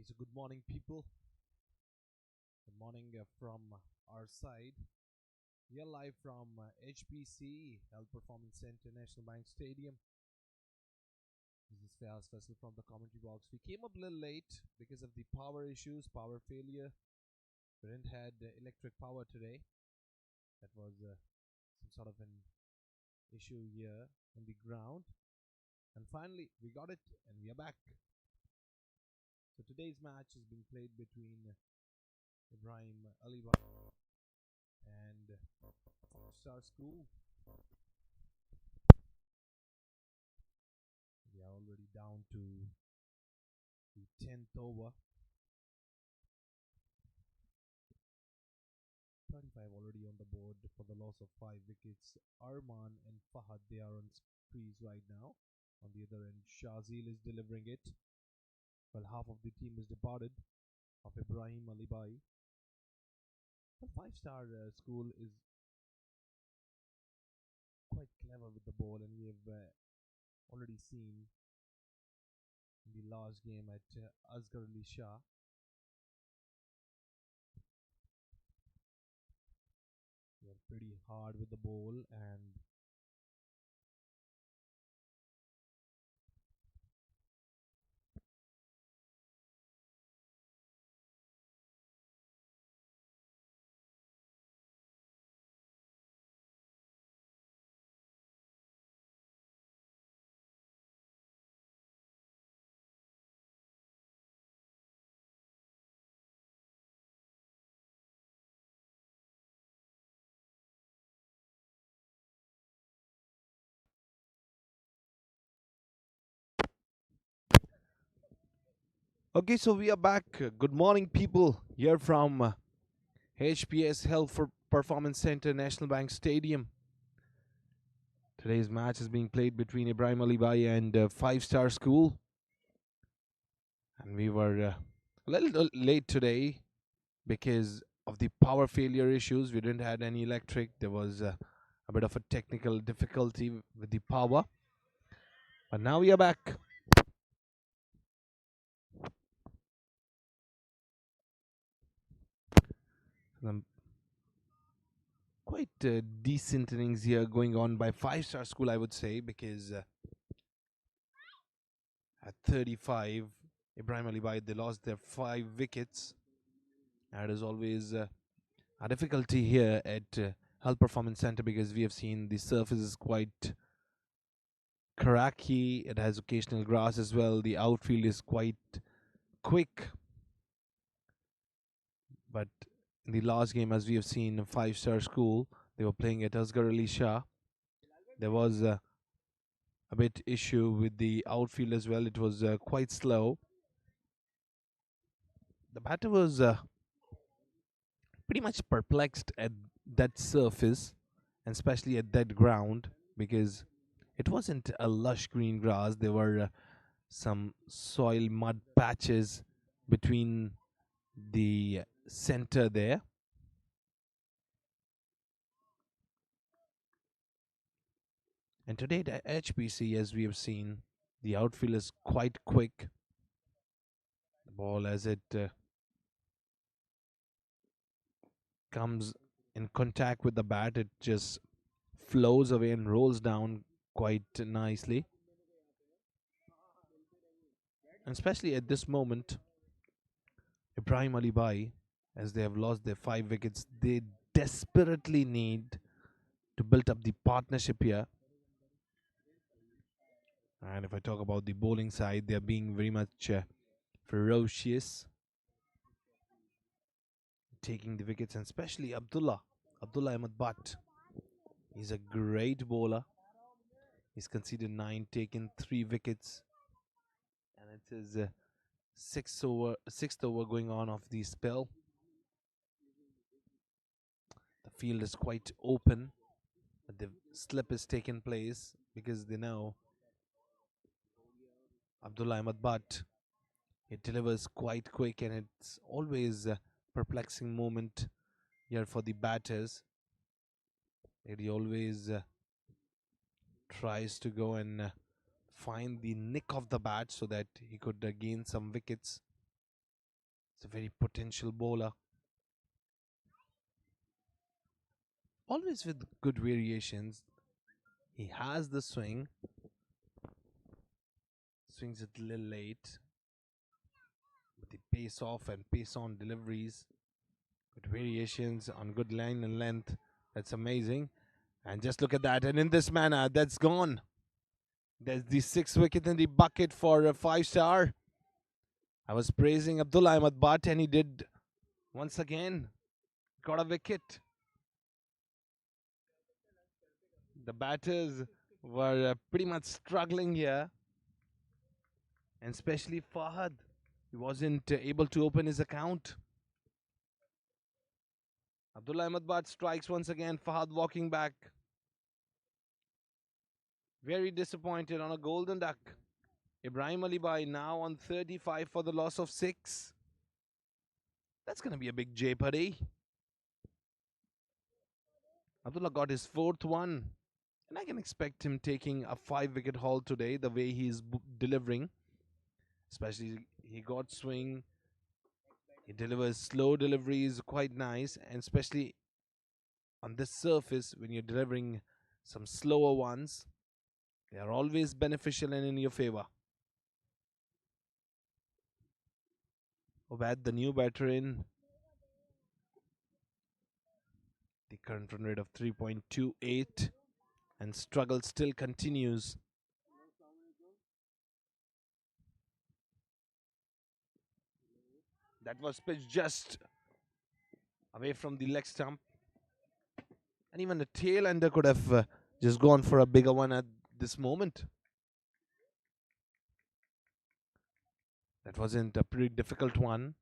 So good morning, people. Good morning from our side. We are live from HPC Health Performance Center, National Bank Stadium. This is Fayaz Faisal from the commentary box. We came up a little late because of the power issues, power failure. We didn't had electric power today. That was some sort of an issue here on the ground. And finally, we got it, and we are back. So today's match is being played between Ibrahim Aliba and Star School. We are already down to the 10th over. 35 already on the board for the loss of 5 wickets. Arman and Fahad, they are on crease right now. On the other end, Shazil is delivering it. Well, half of the team is departed of Ibrahim Alibai. The 5-star school is quite clever with the ball, and we have already seen in the last game at Asghar Ali Shah. They are pretty hard with the ball, and okay, so we are back. Good morning, people. Here from HPS Health for Performance Center, National Bank Stadium. Today's match is being played between Ibrahim Alibai and 5-star school. And we were a little late today because of the power failure issues. We didn't have any electric. There was a bit of a technical difficulty with the power. But now we are back. Some quite decent innings here going on by 5-star school, I would say, because at 35, Ibrahim Alibai, they lost their 5 wickets. That is always a difficulty here at Health Performance Center because we have seen the surface is quite cracky. It has occasional grass as well. The outfield is quite quick. But in the last game, as we have seen, 5-star school, they were playing at Asghar Ali Shah. There was a bit issue with the outfield as well. It was quite slow. The batter was pretty much perplexed at that surface, and especially at that ground, because it wasn't a lush green grass. There were some soil mud patches between the center there. And today at HPC, as we have seen, the outfield is quite quick. The ball, as it comes in contact with the bat, it just flows away and rolls down quite nicely. And especially at this moment, Ibrahim Alibai, as they have lost their 5 wickets, they desperately need to build up the partnership here. And if I talk about the bowling side, they are being very much ferocious, taking the wickets, and especially Abdullah Ahmed Butt. He's a great bowler. He's conceded 9, taken 3 wickets, and it is sixth over going on of the spell. The field is quite open, but the slip is taken place because they know Abdullah Ahmed Butt. It delivers quite quick, and it's always a perplexing moment here for the batters. He always tries to go and find the nick of the bat so that he could gain some wickets. It's a very potential bowler. Always with good variations. He has the swing. Swings it a little late. But the pace off and pace on deliveries. Good variations on good line and length. That's amazing. And just look at that. And in this manner, that's gone. There's the sixth wicket in the bucket for a 5-star. I was praising Abdullah Ahmed Bhatt, and he did once again got a wicket. The batters were pretty much struggling here, and especially Fahad. He wasn't able to open his account. Abdullah Ahmed Bhatt strikes once again. Fahad walking back. Very disappointed on a golden duck. Ibrahim Ali Bhai now on 35 for the loss of 6. That's going to be a big jeopardy. Abdullah got his 4th one. And I can expect him taking a 5-wicket haul today, the way he's delivering. Especially he got swing. He delivers slow deliveries, quite nice. And especially on this surface, when you're delivering some slower ones, they are always beneficial and in your favor. Obad, the new batter in. The current run rate of 3.28. And struggle still continues. That was pitched just away from the leg stump. And even a tail ender could have just gone for a bigger one at this moment. That wasn't a pretty difficult one.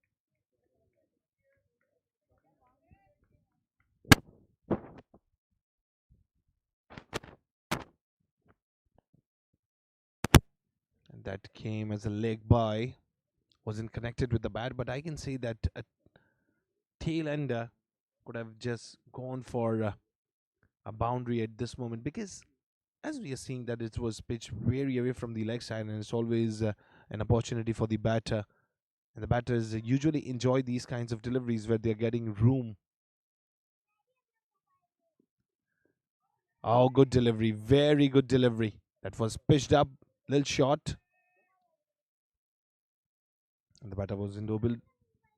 And that came as a leg by. Wasn't connected with the bat, but I can say that a tail ender could have just gone for a boundary at this moment, because as we are seeing that it was pitched very away from the leg side, and it's always an opportunity for the batter. And the batters usually enjoy these kinds of deliveries where they're getting room. Oh, good delivery. Very good delivery. That was pitched up, little short. And the batter wasn't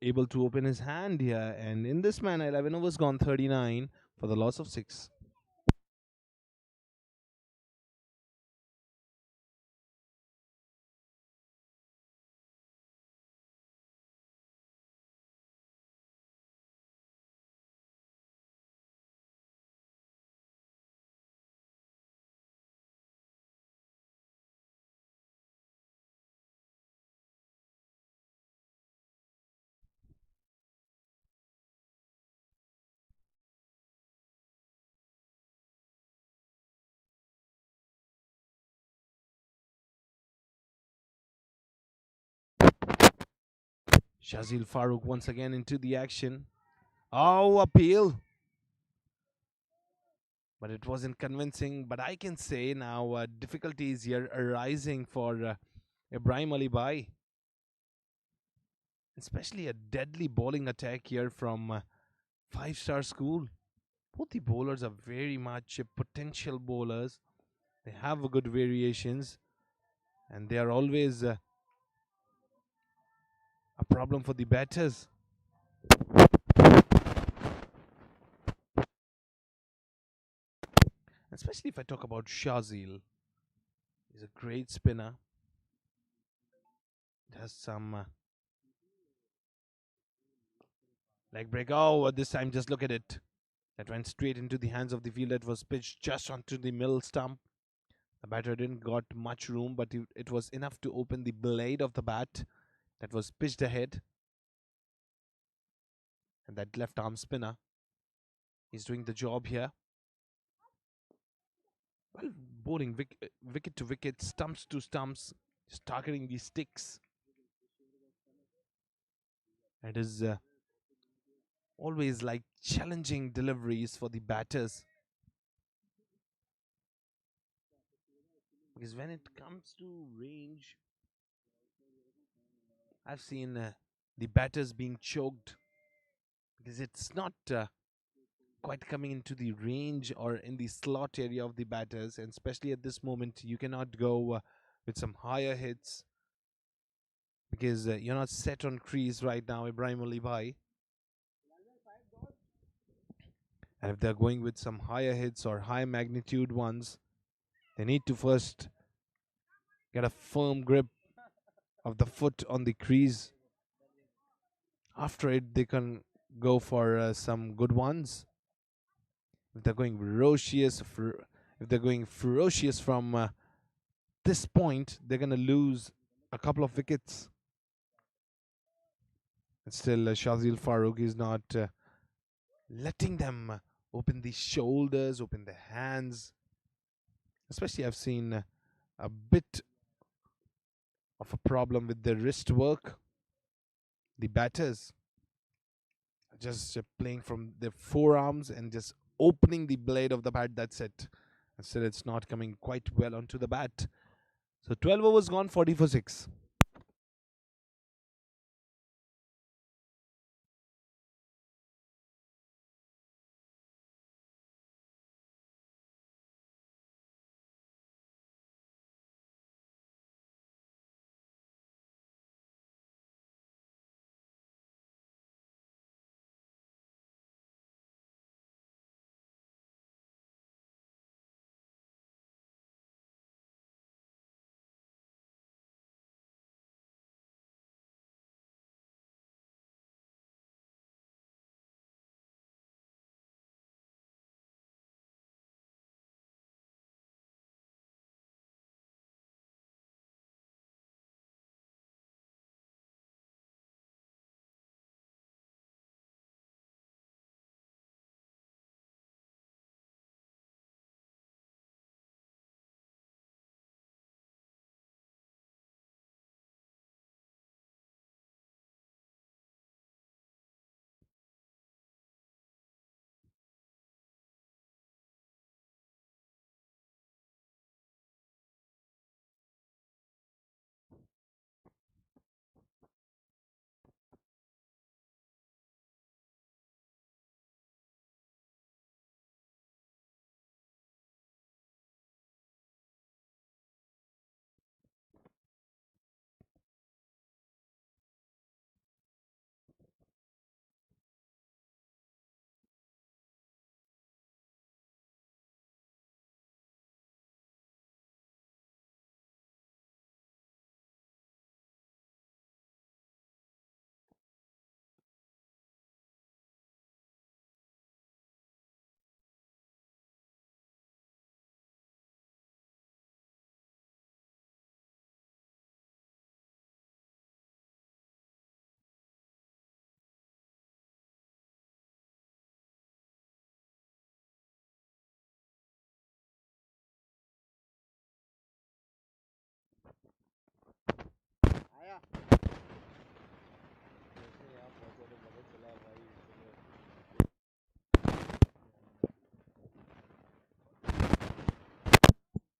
able to open his hand here. And in this manner, 11 overs gone, 39 for the loss of 6. Shazil Farooq once again into the action. Oh, appeal. But it wasn't convincing. But I can say now difficulties here arising for Ibrahim Ali Bhai. Especially a deadly bowling attack here from 5-star school. Both the bowlers are very much potential bowlers. They have good variations. And they are always a problem for the batters. Especially if I talk about Shazil. He's a great spinner. It has some leg break. Oh, this time just look at it. That went straight into the hands of the fielder. It was pitched just onto the middle stump. The batter didn't got much room, but it was enough to open the blade of the bat that was pitched ahead. And that left arm spinner is doing the job here. Well, bowling wicket to wicket, stumps to stumps, just targeting the sticks. It is always like challenging deliveries for the batters. Because when it comes to range, I've seen The batter's being choked because it's not quite coming into the range or in the slot area of the batters, and especially at this moment, you cannot go with some higher hits because you're not set on crease right now, Ibrahim Ali Bhai. And if they're going with some higher hits or high magnitude ones, they need to first get a firm grip of the foot on the crease. After it, they can go for some good ones. If they're going ferocious from this point, they're going to lose a couple of wickets. And still, Shazil Farooq is not letting them open the shoulders, open the hands. Especially, I've seen a bit of a problem with the wrist work. The batters are just playing from their forearms and just opening the blade of the bat. That's it. And still, it's not coming quite well onto the bat. So 12 overs gone, 40 for 6.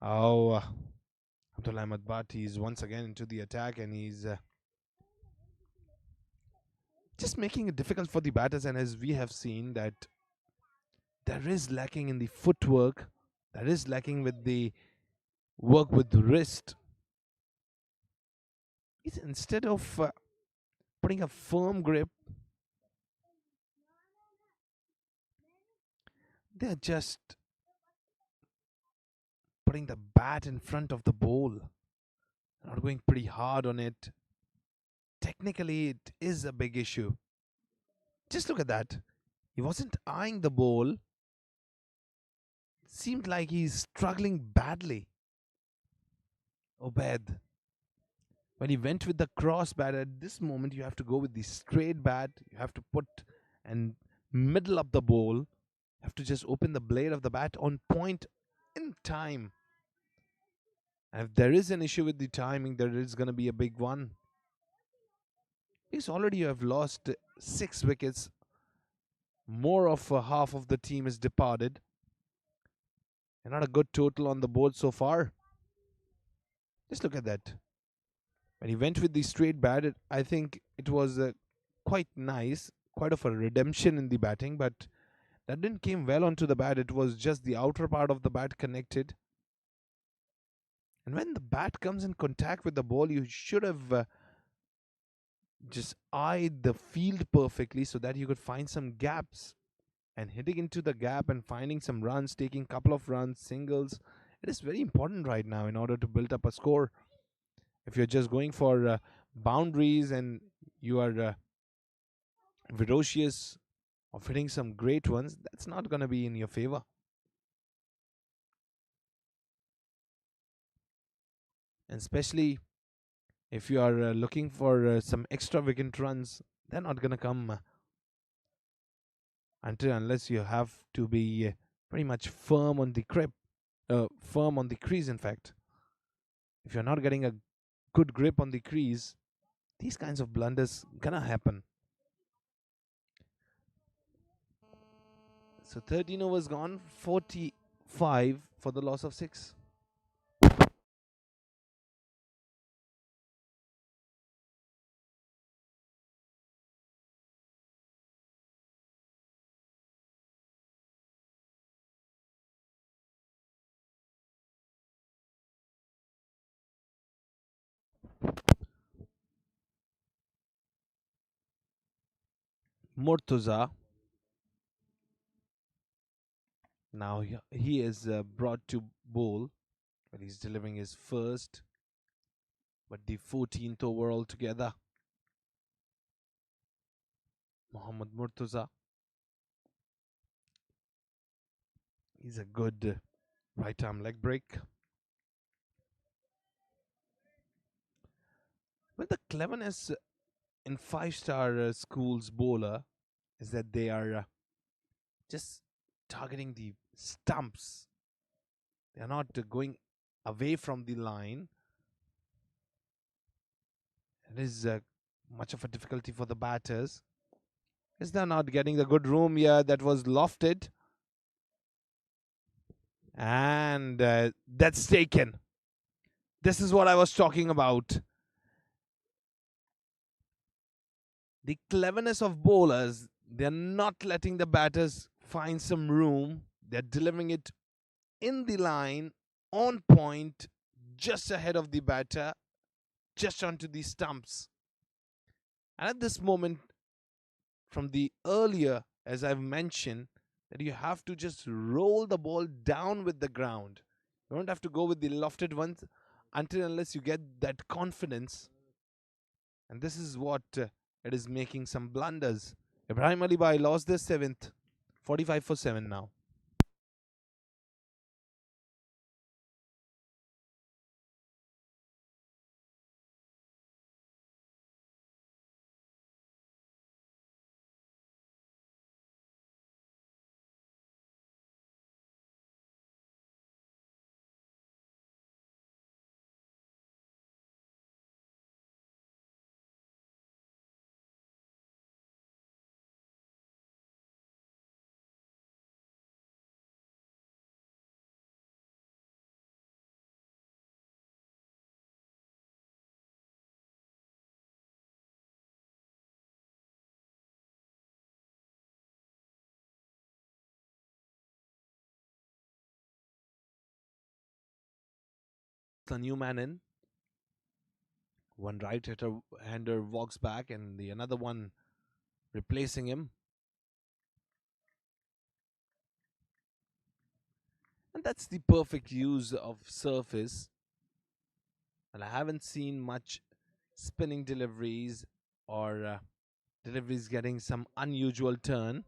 Oh, Abdul Ahmed Bhatti is once again into the attack, and he's just making it difficult for the batters. And as we have seen, that there is lacking in the footwork, there is lacking with the work with the wrist. Instead of putting a firm grip, they're just putting the bat in front of the ball, not going pretty hard on it. Technically, it is a big issue. Just look at that. He wasn't eyeing the ball. It seemed like he's struggling badly. Obed, when he went with the cross bat, at this moment you have to go with the straight bat. You have to put and middle up the ball. You have to just open the blade of the bat on point in time. And if there is an issue with the timing, there is going to be a big one. Because already you have lost 6 wickets. More of half of the team is departed. And not a good total on the board so far. Just look at that. When he went with the straight bat, I think it was quite nice, quite of a redemption in the batting, but that didn't came well onto the bat. It was just the outer part of the bat connected. And when the bat comes in contact with the ball, you should have just eyed the field perfectly so that you could find some gaps, and hitting into the gap and finding some runs, taking couple of runs, singles. It is very important right now in order to build up a score. If you're just going for boundaries and you are ferocious of hitting some great ones, that's not going to be in your favor. And especially if you are looking for some extravagant runs, they're not going to come until unless you have to be pretty much firm on the firm on the crease. In fact, if you're not getting a good grip on the crease, these kinds of blunders gonna happen. So 13 overs gone, 45 for the loss of 6. Murtuza, now he is brought to bowl, but he's delivering his first, but the 14th over altogether. Mohammad Murtuza, he's a good right arm leg break. But the cleverness in five-star schools bowler is that they are just targeting the stumps. They are not going away from the line. It is much of a difficulty for the batters. Is they're not getting the good room here that was lofted. And that's taken. This is what I was talking about. The cleverness of bowlers, they're not letting the batters find some room. They're delivering it in the line, on point, just ahead of the batter, just onto the stumps. And at this moment, from the earlier, as I've mentioned, that you have to just roll the ball down with the ground. You don't have to go with the lofted ones until unless you get that confidence. And this is what it is making some blunders. Ibrahim Ali Bhai lost their seventh, 45 for 7 now. The new man in. One right-hander walks back, and the another one replacing him. And that's the perfect use of surface. And I haven't seen much spinning deliveries or deliveries getting some unusual turn.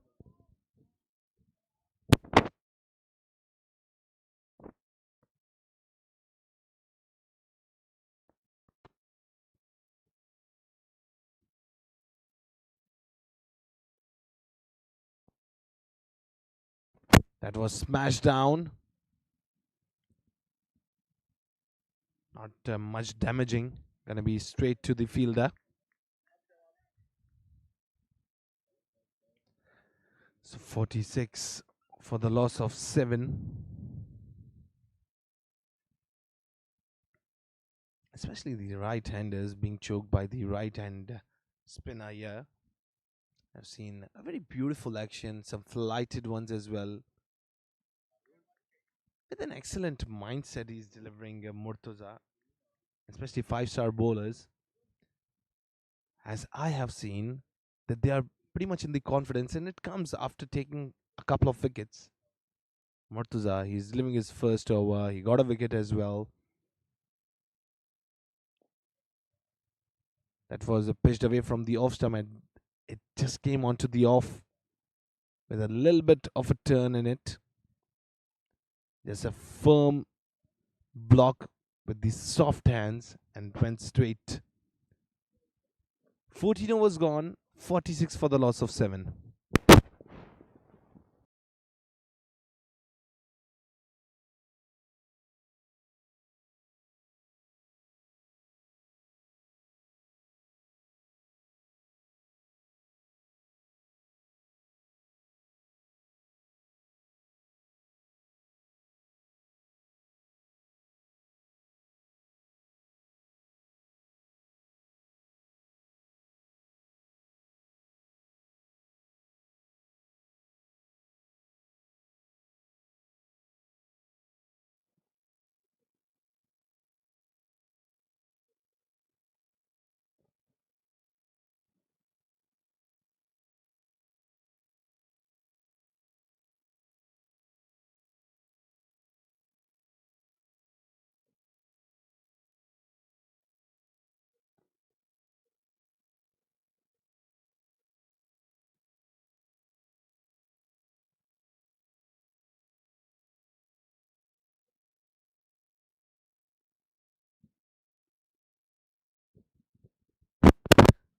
That was smashed down. Not much damaging. Gonna be straight to the fielder. So 46 for the loss of 7. Especially the right-handers being choked by the right-hand spinner here. I've seen a very beautiful action, some flighted ones as well. With an excellent mindset, he's delivering Murtaza, especially five-star bowlers, as I have seen that they are pretty much in the confidence, and it comes after taking a couple of wickets. Murtaza, he's delivering his first over. He got a wicket as well. That was pitched away from the off stump, and it just came onto the off with a little bit of a turn in it. Just a firm block with the soft hands and went straight. 14 overs gone, 46 for the loss of 7.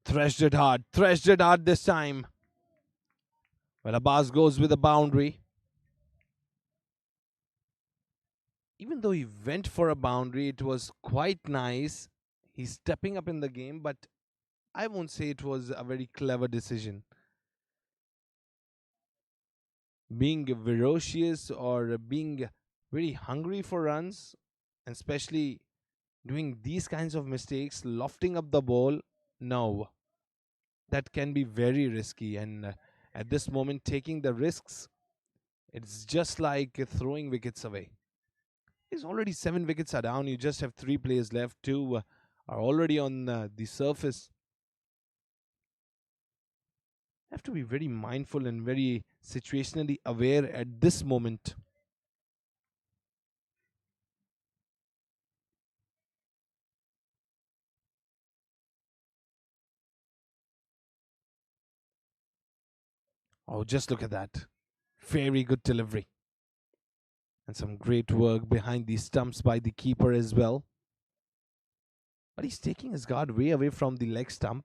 Threshed it hard this time. Well, Abbas goes with a boundary. Even though he went for a boundary, it was quite nice. He's stepping up in the game, but I won't say it was a very clever decision. Being ferocious or being very hungry for runs, and especially doing these kinds of mistakes, lofting up the ball, no, that can be very risky. And at this moment, taking the risks, it's just like throwing wickets away. There's already 7 wickets are down. You just have 3 players left. Two are already on the surface. Have to be very mindful and very situationally aware at this moment. Oh, just look at that. Very good delivery. And some great work behind the stumps by the keeper as well. But he's taking his guard way away from the leg stump.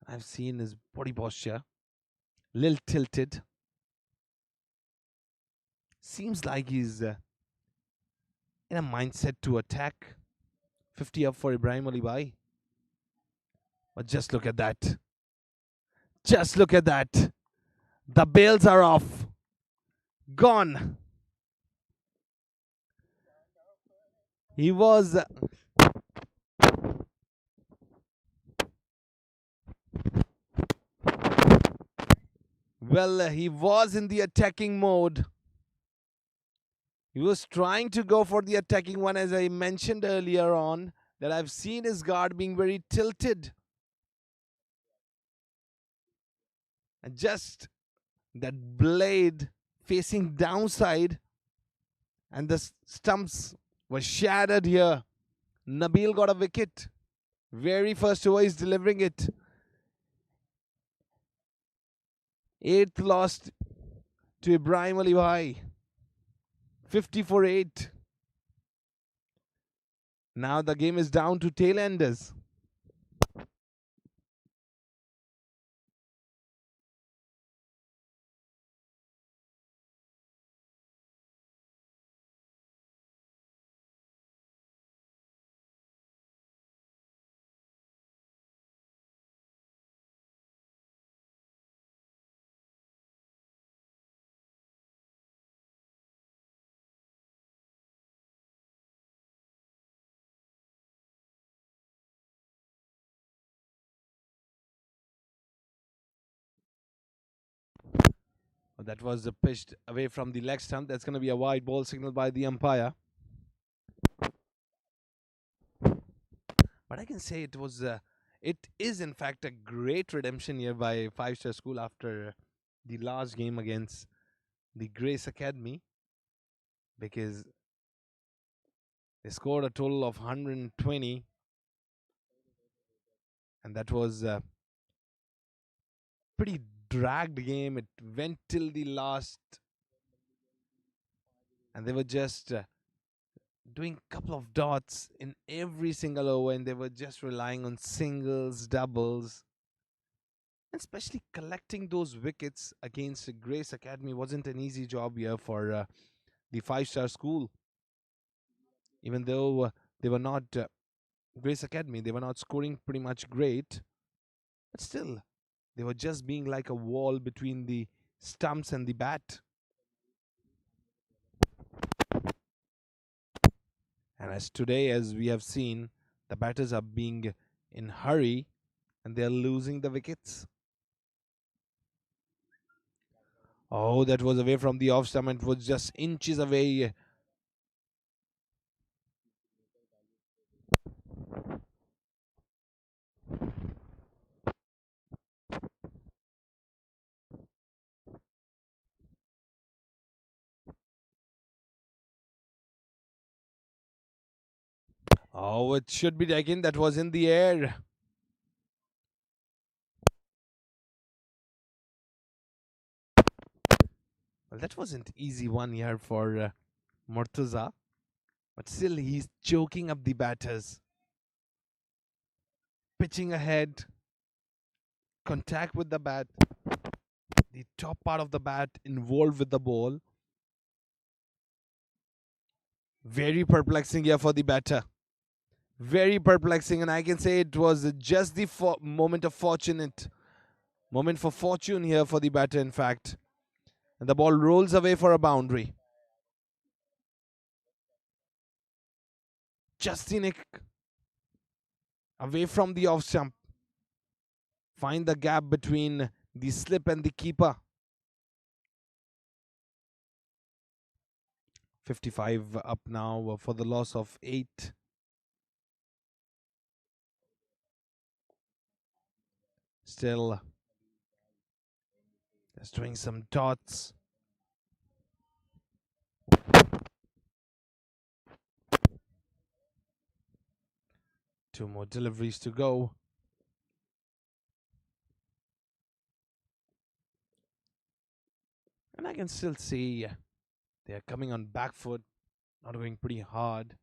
I've seen his body posture. Little tilted. Seems like he's in a mindset to attack. 50 up for Ibrahim Ali. But just look at that. Just look at that. The bails are off. Gone. He was. Well, he was in the attacking mode. He was trying to go for the attacking one, as I mentioned earlier on, that I've seen his guard being very tilted. And just that blade facing downside, and the stumps were shattered here. Nabil got a wicket. Very first over, he's delivering it. Eighth lost to Ibrahim Ali Bhai. 50 for 8. Now the game is down to tail enders. That was pitched away from the leg stump. That's going to be a wide ball signaled by the umpire. But I can say it is in fact a great redemption here by Five-Star School after the last game against the Grace Academy, because they scored a total of 120, and that was a pretty dragged game. It went till the last, and they were just doing a couple of dots in every single over, and they were just relying on singles, doubles, and especially collecting those wickets against Grace Academy wasn't an easy job here for the Five-Star School. Even though they were not Grace Academy, they were not scoring pretty much great, but still, they were just being like a wall between the stumps and the bat. And as today, as we have seen, the batters are being in hurry and they are losing the wickets. Oh, that was away from the off stump. It was just inches away. Oh, it should be again. That was in the air. Well, that wasn't easy one here for Murtaza, but still he's choking up the batters. Pitching ahead, contact with the bat, the top part of the bat involved with the ball. Very perplexing here for the batter. Very perplexing, and I can say it was just the moment for fortune here for the batter, in fact. And the ball rolls away for a boundary. Justinik away from the off stump. Find the gap between the slip and the keeper. 55 up now for the loss of 8. Still just doing some dots. Two more deliveries to go. And I can still see they're coming on back foot, not going pretty hard.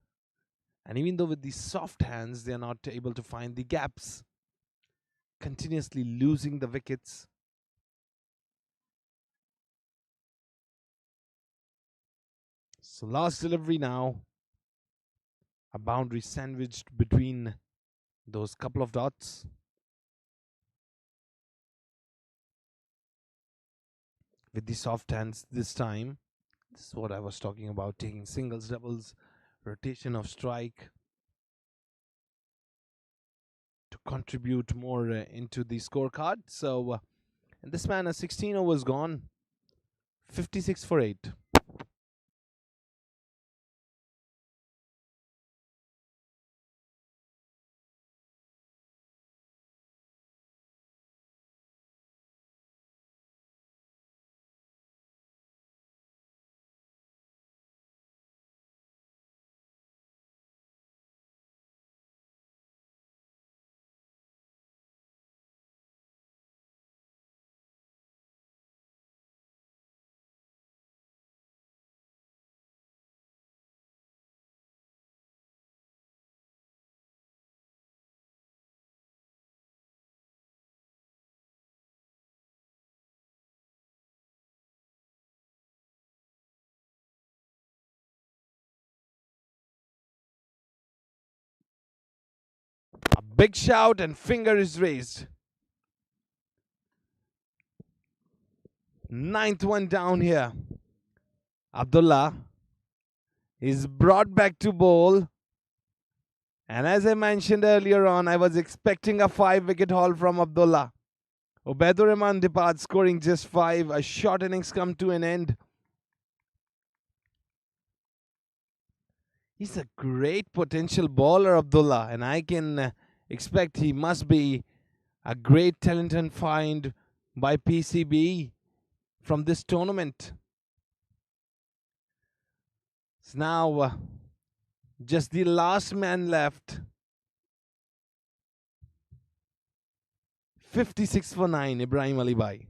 And even though with these soft hands, they're not able to find the gaps. Continuously losing the wickets. So last delivery now. A boundary sandwiched between those couple of dots. With the soft hands this time. This is what I was talking about, taking singles, doubles, rotation of strike to contribute more into the scorecard. So in this manner, 16 overs gone, 56 for 8. A big shout and finger is raised. 9th one down here. Abdullah is brought back to bowl. And as I mentioned earlier on, I was expecting a 5-wicket haul from Abdullah. Obaidur Rahman departs, scoring just 5. A short innings come to an end. He's a great potential bowler, Abdullah, and I can expect he must be a great talent and find by PCB from this tournament. It's now just the last man left. 56 for 9, Ibrahim Ali Bhai.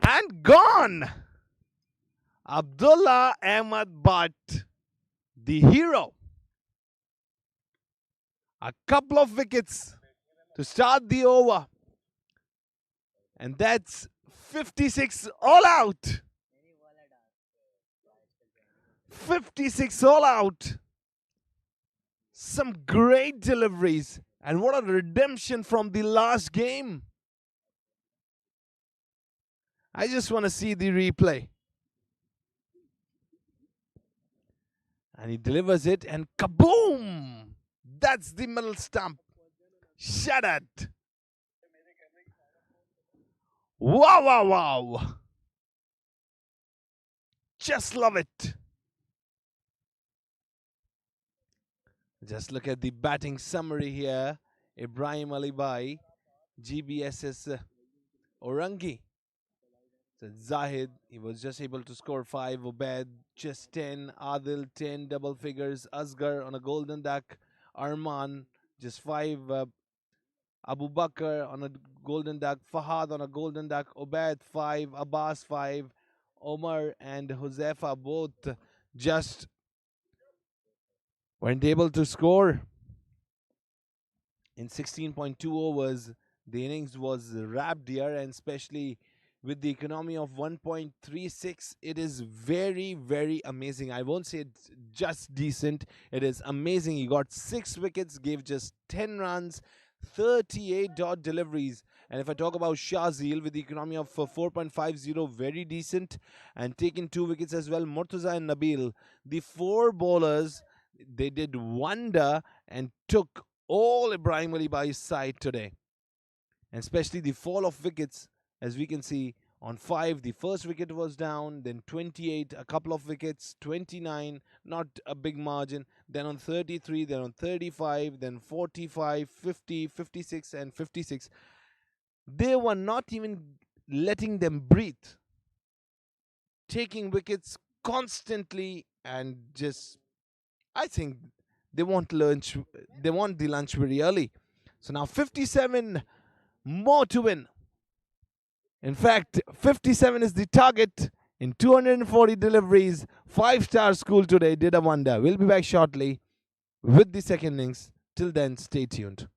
And gone! Abdullah Ahmad Bhatt, the hero. A couple of wickets to start the over. And that's 56 all out. 56 all out. Some great deliveries. And what a redemption from the last game. I just want to see the replay. And he delivers it and kaboom! That's the middle stump. Shut it. Wow, wow, wow. Just love it. Just look at the batting summary here. Ibrahim Ali Bhai, GBSS Orangi. So Zahid, he was just able to score 5. Ubaid, just 10. Adil, 10 double figures. Asghar on a golden duck. Arman, just 5. Abu Bakr on a golden duck. Fahad on a golden duck. Ubaid, 5. Abbas, 5. Omar and Huzaifa both just weren't able to score. In 16.2 overs, the innings was wrapped here, and especially with the economy of 1.36, it is very, very amazing. I won't say it's just decent, it is amazing. He got 6 wickets, gave just 10 runs, 38 dot deliveries. And if I talk about Shazil with the economy of 4.50, very decent, and taking 2 wickets as well. Murtaza and Nabil, the 4 bowlers, they did wonder and took all Ibrahim Ali Bhai's side today. And especially the fall of wickets, as we can see on 5, the first wicket was down, then 28, a couple of wickets, 29, not a big margin, then on 33, then on 35, then 45, 50, 56, and 56. They were not even letting them breathe, taking wickets constantly, and just, I think they want lunch. They want the lunch very early. So now 57 more to win. In fact, 57 is the target in 240 deliveries. 5-star school today did a wonder. We'll be back shortly with the second innings. Till then, stay tuned.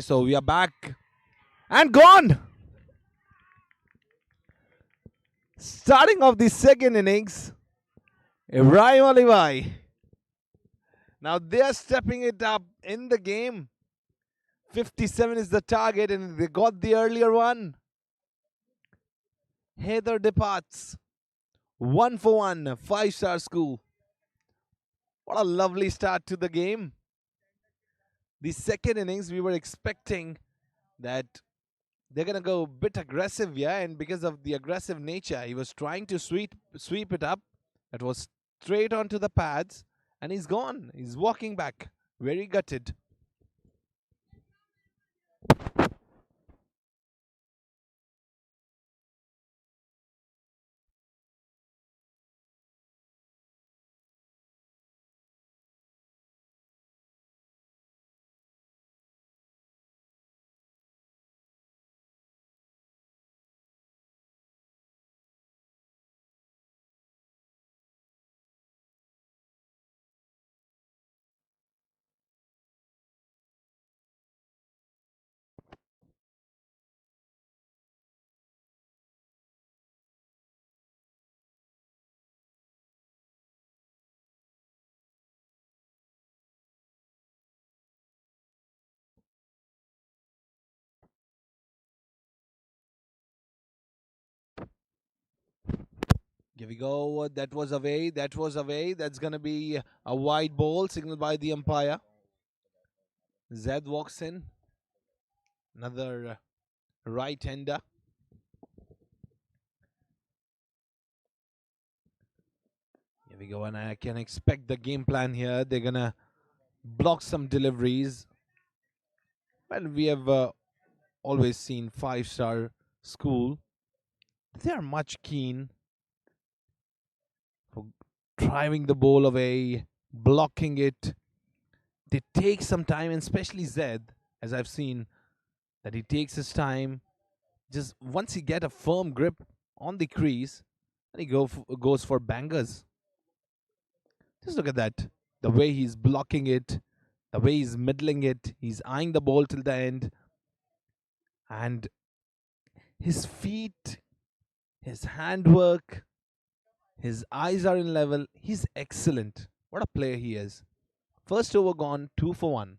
So we are back and gone. Starting off the second innings, Ibrahim Alibai. Now they are stepping it up in the game. 57 is the target, and they got the earlier one. Heather departs. 1 for 1, 5-star school. What a lovely start to the game. The second innings, we were expecting that they're gonna go a bit aggressive, yeah, and because of the aggressive nature, he was trying to sweep it up. It was straight onto the pads, and he's gone. He's walking back, very gutted. Here we go. That was away. That was away. That's gonna be a wide ball signaled by the umpire. Zed walks in. Another right-hander. Here we go, and I can expect the game plan here. They're gonna block some deliveries. Well, we have always seen 5-star school. They are much keen for driving the ball away, blocking it. They take some time, and especially Zed, as I've seen, that he takes his time. Just once he get a firm grip on the crease, and he goes for bangers. Just look at that. The way he's blocking it, the way he's middling it, he's eyeing the ball till the end. And his feet, his handwork, his eyes are in level. He's excellent. What a player he is. First over gone, 2 for 1.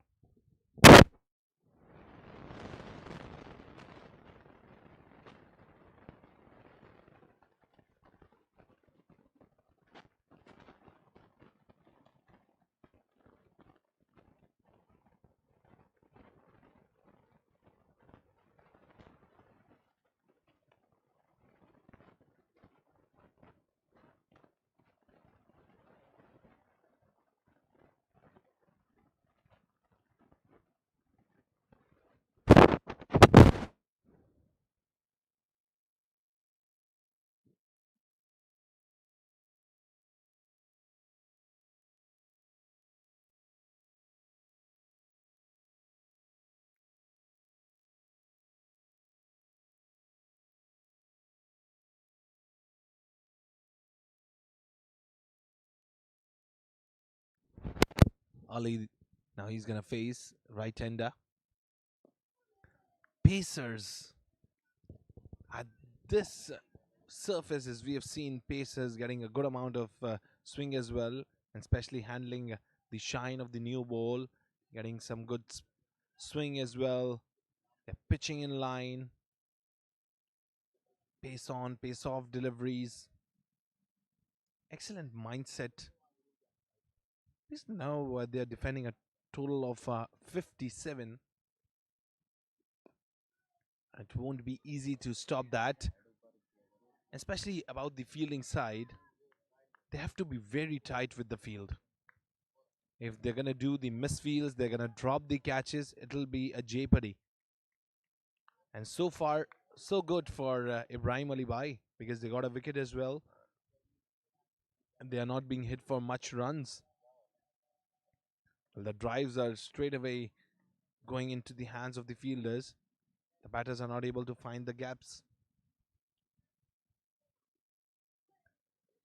Ali, now he's going to face right-hander. Pacers. At this surfaces, we have seen Pacers getting a good amount of swing as well, and especially handling the shine of the new ball, getting some good swing as well. They're pitching in line, pace on, pace off deliveries. Excellent mindset. Because now they're defending a total of 57. It won't be easy to stop that, especially about the fielding side. They have to be very tight with the field. If they're going to do the misfields, they're going to drop the catches, it'll be a jeopardy. And so far, so good for Ibrahim Alibai because they got a wicket as well. And they are not being hit for much runs. Well, the drives are straight away going into the hands of the fielders. The batters are not able to find the gaps.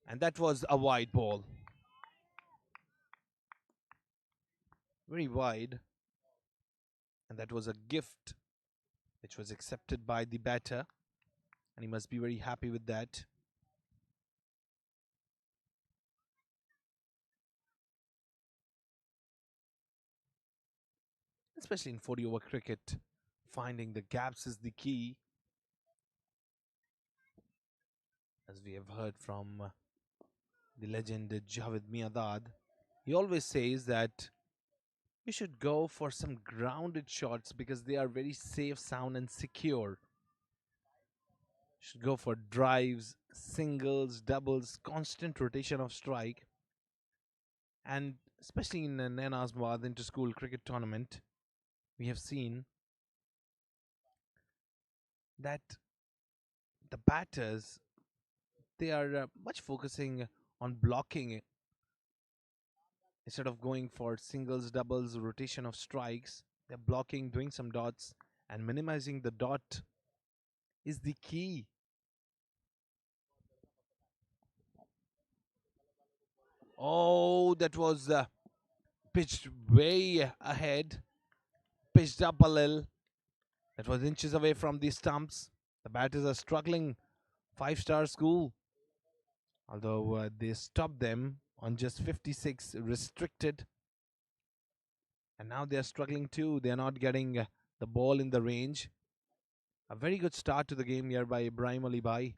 And that was a wide ball. Very wide. And that was a gift which was accepted by the batter, and he must be very happy with that. Especially in 40 over cricket, finding the gaps is the key, as we have heard from the legend Javed Miadad. He always says that you should go for some grounded shots because they are very safe, sound, and secure. You should go for drives, singles, doubles, constant rotation of strike, and especially in Naya Nazimabad inter-school cricket tournament, we have seen that the batters, they are much focusing on blocking instead of going for singles, doubles, rotation of strikes. They're blocking, doing some dots, and minimizing the dot is the key. Oh, that was pitched way ahead, pitched up a little. That was inches away from the stumps. The batters are struggling. Five-star school, although they stopped them on just 56 restricted, and now they are struggling too. They are not getting the ball in the range. A very good start to the game here by Ibrahim Ali Bhai,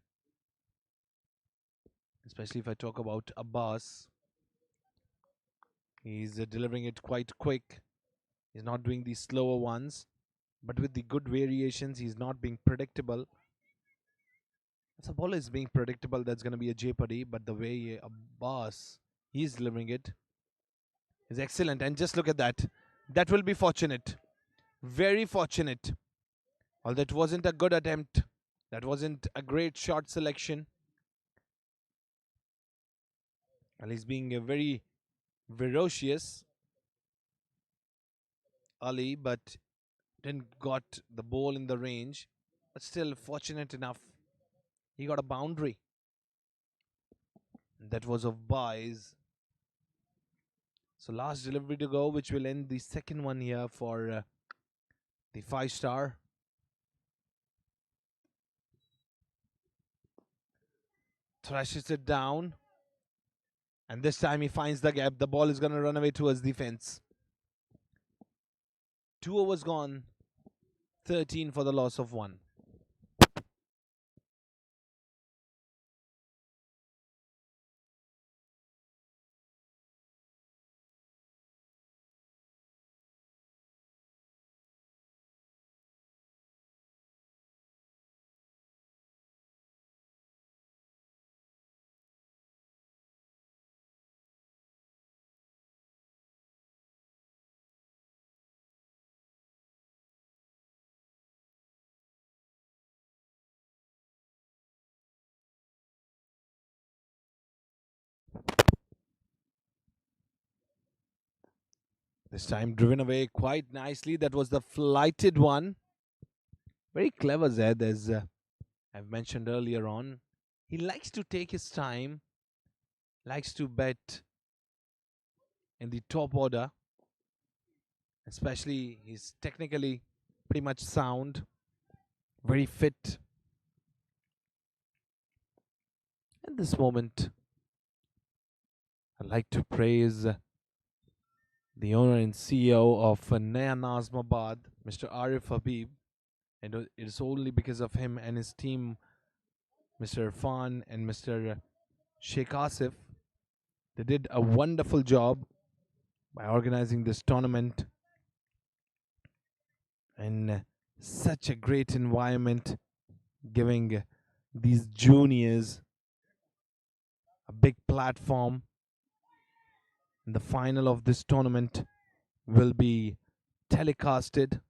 especially if I talk about Abbas. He's delivering it quite quick. He's not doing the slower ones, but with the good variations, he's not being predictable. If the ball is being predictable, that's going to be a jeopardy, but the way Abbas he's delivering it is excellent. And just look at that. That will be fortunate. Very fortunate. Although it wasn't a good attempt, that wasn't a great shot selection. And he's being very ferocious, Ali, but didn't got the ball in the range. But still fortunate enough. He got a boundary. That was of Bai's. So last delivery to go, which will end the second one here for the five-star. Thrashes it down. And this time he finds the gap. The ball is going to run away towards the fence. 2 overs gone. 13 for the loss of 1. This time driven away quite nicely. That was the flighted one. Very clever Zed, as I've mentioned earlier on. He likes to take his time, likes to bet in the top order. Especially, he's technically pretty much sound, very fit. At this moment, I'd like to praise the owner and CEO of Naya Nazimabad, Mr. Arif Habib. And it is only because of him and his team, Mr. Irfan and Mr. Sheikh Asif. They did a wonderful job by organizing this tournament in such a great environment, giving these juniors a big platform. And the final of this tournament will be telecasted,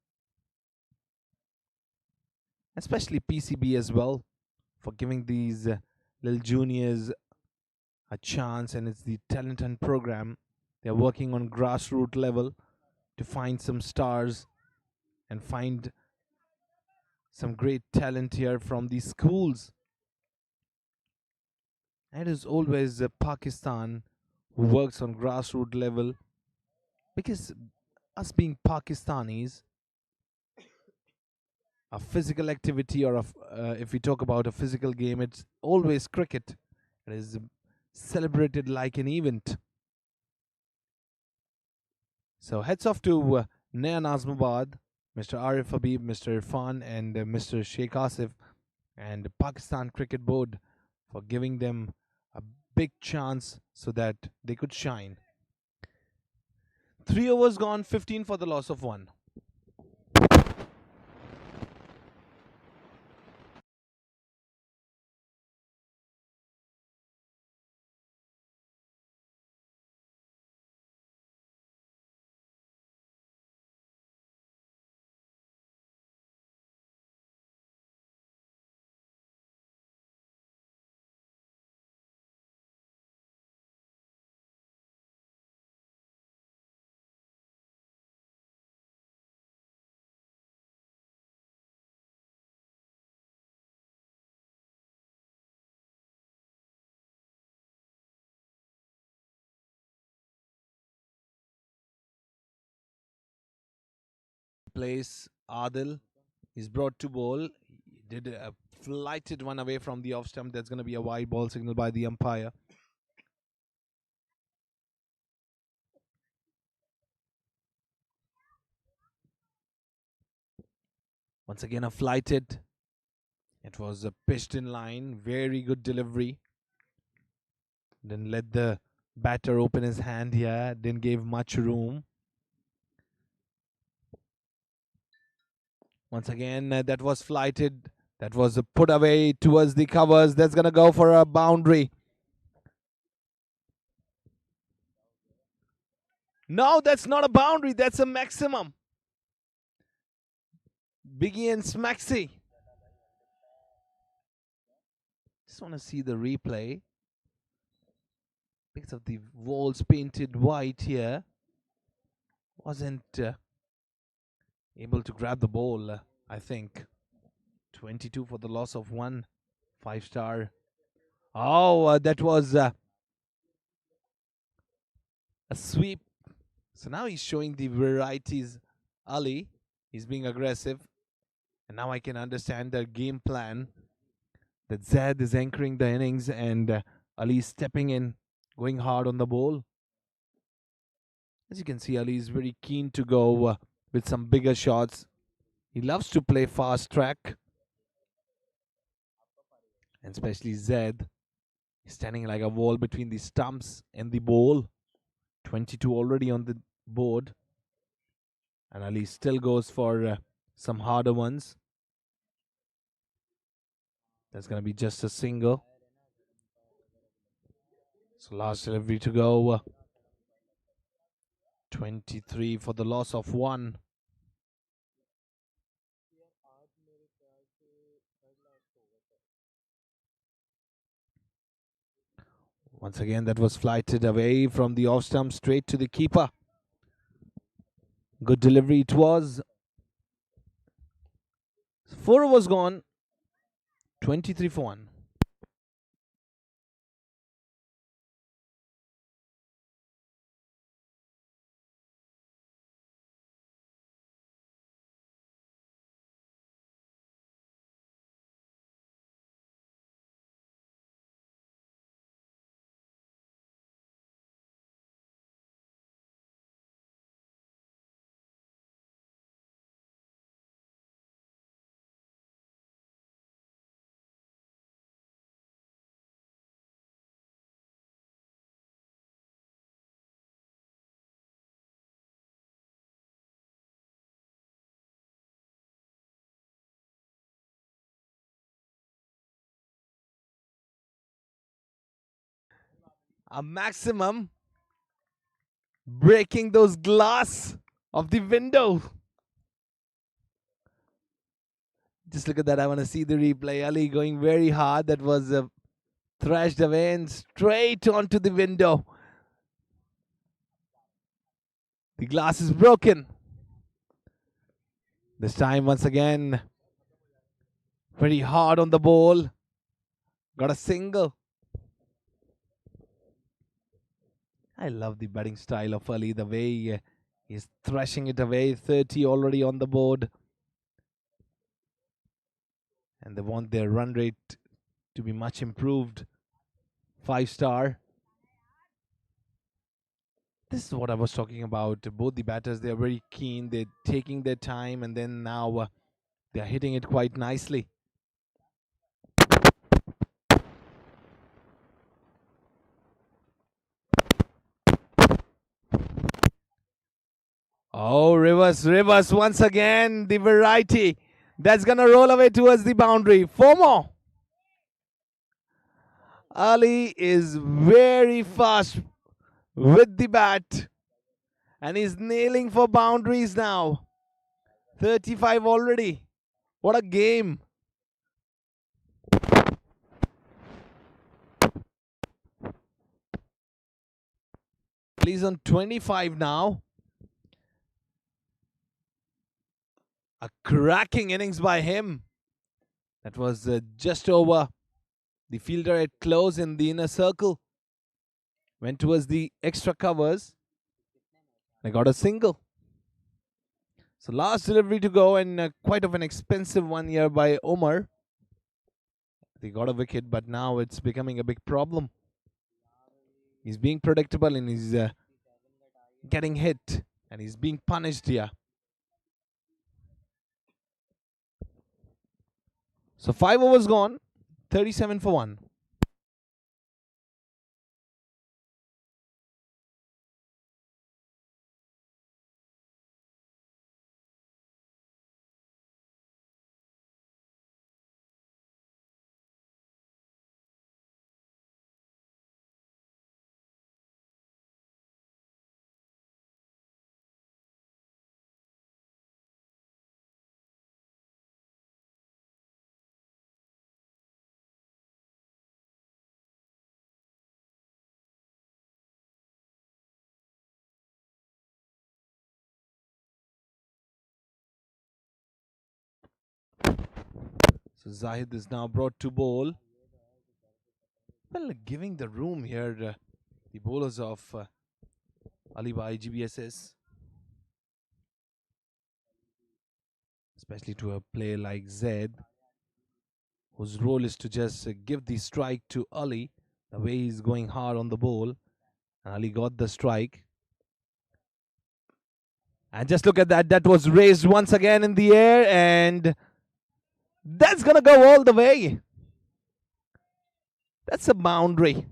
especially PCB as well, for giving these little juniors a chance. And it's the talent hunt program. They're working on grassroots level to find some stars and find some great talent here from these schools. And it is always Pakistan who works on grassroots level, because us being Pakistanis, a physical activity, or if we talk about a physical game, it's always cricket. It is celebrated like an event. So heads off to Naya Nazimabad, Mr. Arif Habib, Mr. Irfan, and Mr. Sheikh Asif, and the Pakistan Cricket Board for giving them a big chance so that they could shine. 3 overs gone, 15 for the loss of 1. Place Adil. He's brought to bowl. He did a flighted one away from the off stump. That's going to be a wide ball signal by the umpire. Once again, a flighted. It was a pitched in line. Very good delivery. Didn't let the batter open his hand here. Didn't give much room. Once again, that was flighted. That was put away towards the covers. That's going to go for a boundary. No, that's not a boundary. That's a maximum. Biggie and Smaxy. Just want to see the replay. Because of the walls painted white here. Wasn't able to grab the ball, I think. 22 for the loss of 1. 5-star. Oh, that was a sweep. So now he's showing the varieties. Ali, he's being aggressive. And now I can understand the game plan. That Zed is anchoring the innings and Ali is stepping in, going hard on the ball. As you can see, Ali is very keen to go with some bigger shots. He loves to play fast track. And especially Zed. He's standing like a wall between the stumps and the ball. 22 already on the board. And Ali still goes for some harder ones. That's going to be just a single. So last delivery to go. 23 for the loss of 1. Once again, that was flighted away from the off stump straight to the keeper. Good delivery it was. 4 overs gone. 23 for 1. A maximum. Breaking those glass of the window. Just look at that. I want to see the replay. Ali going very hard. That was thrashed away and straight onto the window. The glass is broken. This time, once again, very hard on the ball. Got a single. I love the batting style of Ali. The way he's thrashing it away. 30 already on the board. and they want their run rate to be much improved. 5 star. This is what I was talking about. Both the batters, they are very keen. They're taking their time, and then now they are hitting it quite nicely. Oh, reverse once again. The variety that's gonna roll away towards the boundary. 4 more. Ali is very fast with the bat, and he's nailing for boundaries now. 35 already. What a game. He's on 25 now. A cracking innings by him. That was just over. The fielder at close in the inner circle went towards the extra covers. They got a single. So last delivery to go, and quite of an expensive one here by Omar. They got a wicket, but now it's becoming a big problem. He's being predictable, and he's getting hit, and he's being punished here. So 5 overs gone, 37 for 1. So Zahid is now brought to bowl. Well, giving the room here, the bowlers of Ali Bhai GBSS, especially to a player like Zaid, whose role is to just give the strike to Ali, the way he's going hard on the ball. And Ali got the strike. And just look at that. That was raised once again in the air, and that's going to go all the way. That's a boundary.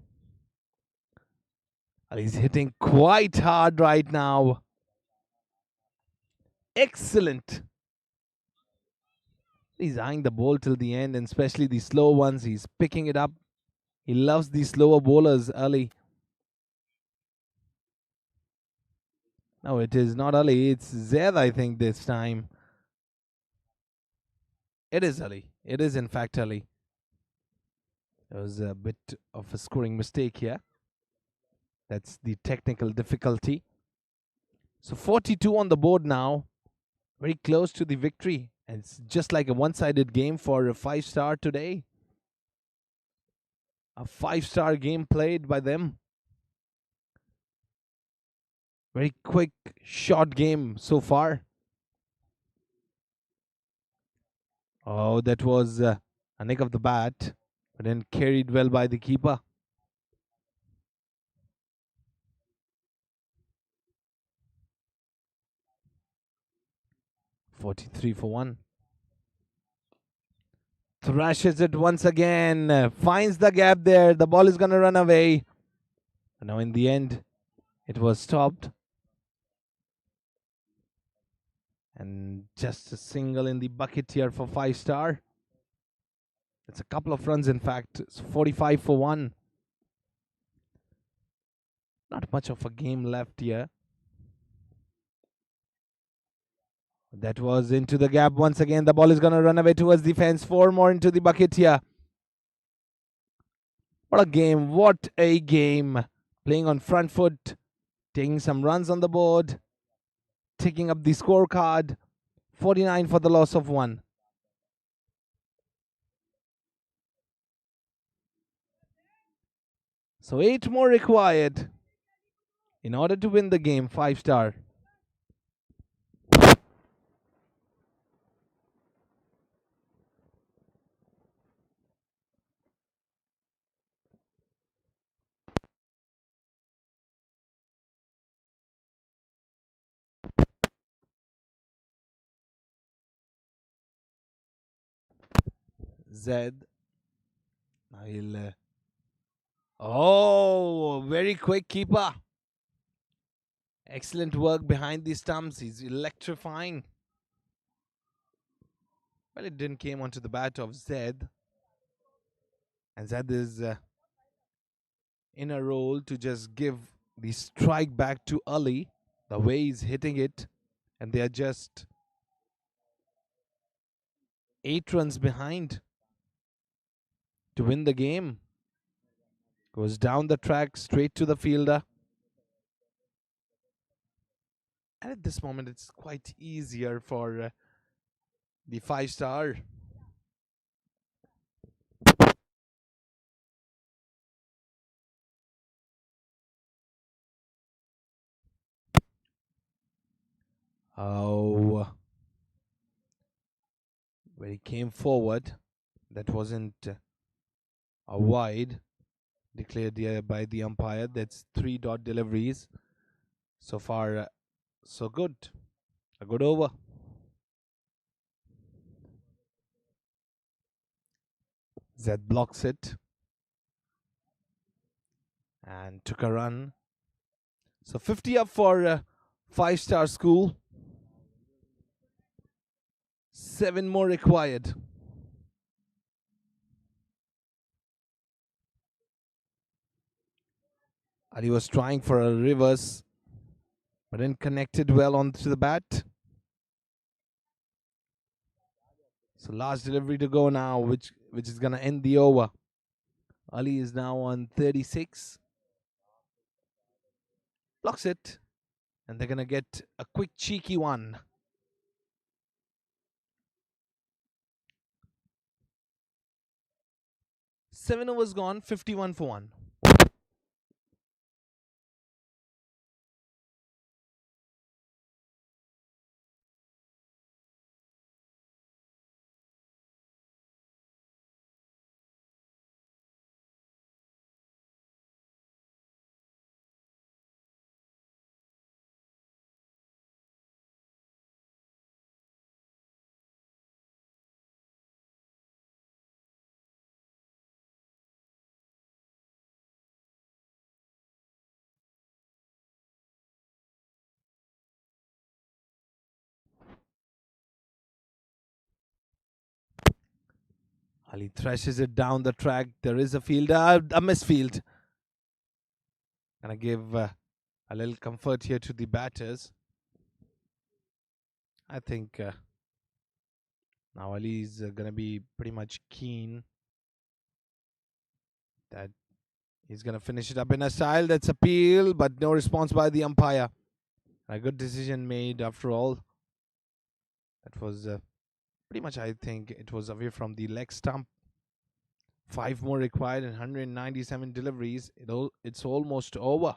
Ali's hitting quite hard right now. Excellent. He's eyeing the ball till the end, and especially the slow ones. He's picking it up. He loves these slower bowlers, Ali. No, it is not Ali. It's Zaid, I think, this time. It is Ali. It is, in fact, Ali. There was a bit of a scoring mistake here. That's the technical difficulty. So 42 on the board now. Very close to the victory. And it's just like a one-sided game for a 5-star today. A 5-star game played by them. Very quick, short game so far. Oh, that was a nick of the bat, but then carried well by the keeper. $43 for 1. Thrashes it once again. Finds the gap there. The ball is going to run away. And now in the end, it was stopped. And just a single in the bucket here for 5-star. It's a couple of runs, in fact. It's 45 for 1. Not much of a game left here. That was into the gap once again. The ball is going to run away towards the fence. 4 more into the bucket here. What a game. What a game. Playing on front foot. Taking some runs on the board. Taking up the scorecard. 49 for the loss of 1. So 8 more required in order to win the game. 5-star. Zed. Now he'll. Oh, very quick keeper. Excellent work behind the stumps. He's electrifying. Well, it didn't came onto the bat of Zed. And Zed is in a role to just give the strike back to Ali. The way he's hitting it. And they are just 8 runs behind to win the game. Goes down the track straight to the fielder. And at this moment, it's quite easier for the 5-star. Oh, when he came forward, that wasn't a wide declared by the umpire. That's 3 dot deliveries. So far, so good. A good over. Zed blocks it and took a run. So 50 up for 5-star school. 7 more required. Ali was trying for a reverse, but then connected well onto the bat. So last delivery to go now, which is gonna end the over. Ali is now on 36. Blocks it, and they're gonna get a quick cheeky one. 7 overs gone, 51 for 1. Ali thrashes it down the track. There is a fielder, a misfield. Gonna give a little comfort here to the batters. I think now Ali is gonna be pretty much keen that he's gonna finish it up in a style that's appeal, but no response by the umpire. A good decision made after all. That was pretty much, I think, it was away from the leg stump. 5 more required and 197 deliveries. It's almost over.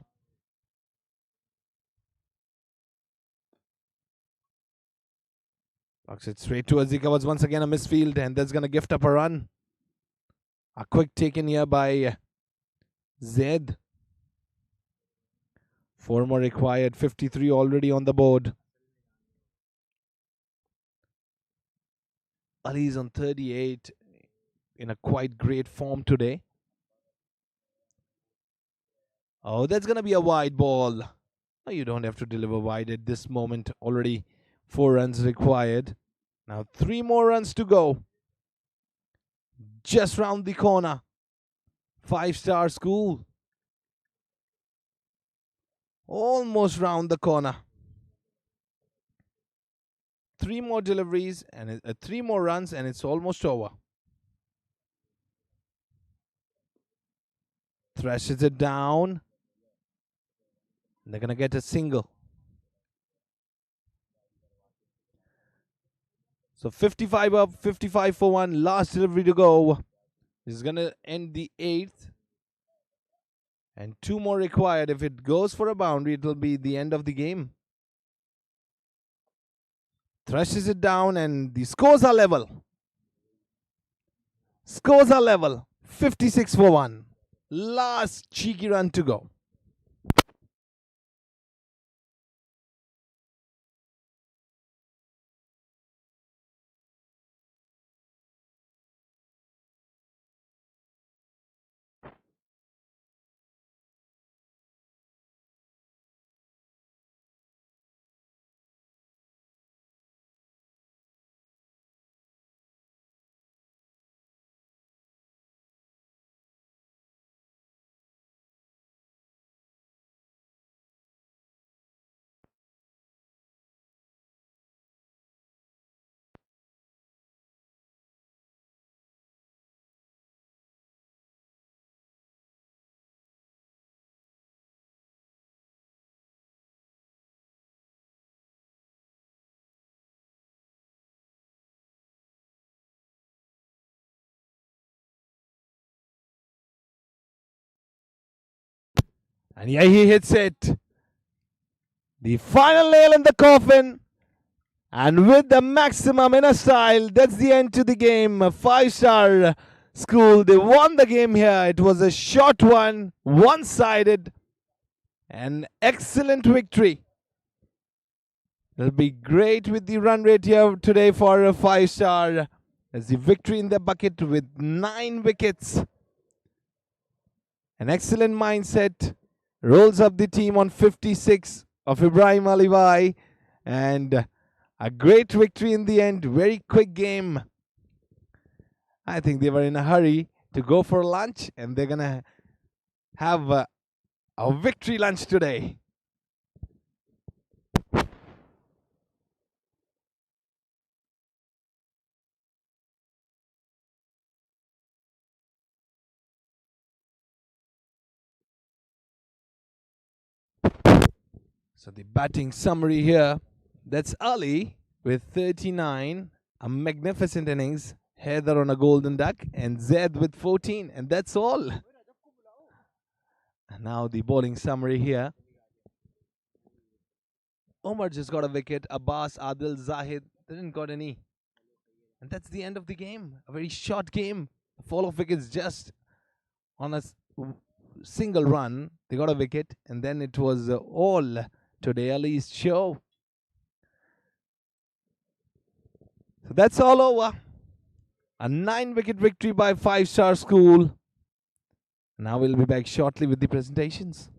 Blocks it straight to Azika. Was once again a misfield, and that's gonna gift up a run. A quick taken here by Zed. 4 more required. 53 already on the board. Ali's on 38 in a quite great form today. Oh, that's gonna be a wide ball. No, you don't have to deliver wide at this moment. Already 4 runs required. Now 3 more runs to go. Just round the corner. 5-star school. Almost round the corner. 3 more deliveries and 3 more runs, and it's almost over. Thrashes it down. They're gonna get a single. So 55 up, 55 for 1. Last delivery to go. This is gonna end the 8th. And 2 more required. If it goes for a boundary, it'll be the end of the game. Thrashes it down, and the scores are level. Scores are level. 56 for 1. Last cheeky run to go. And yeah, he hits it. The final nail in the coffin. And with the maximum inner style, that's the end to the game. A five-star school, they won the game here. It was a short one, one-sided, an excellent victory. It'll be great with the run rate here today for a five-star. There's the victory in the bucket with 9 wickets. An excellent mindset. Rolls up the team on 56 of Ibrahim Alibhai. And a great victory in the end. Very quick game. I think they were in a hurry to go for lunch, and they're going to have a victory lunch today. So the batting summary here. That's Ali with 39, a magnificent innings. Heather on a golden duck, and Zed with 14, and that's all. And now the bowling summary here. Omar just got a wicket. Abbas, Adil, Zahid didn't got any. And that's the end of the game. A very short game. A fall of wickets just on a single run. They got a wicket, and then it was all today Ali's show. So that's all over. A 9-wicket victory by five-star school. Now we'll be back shortly with the presentations.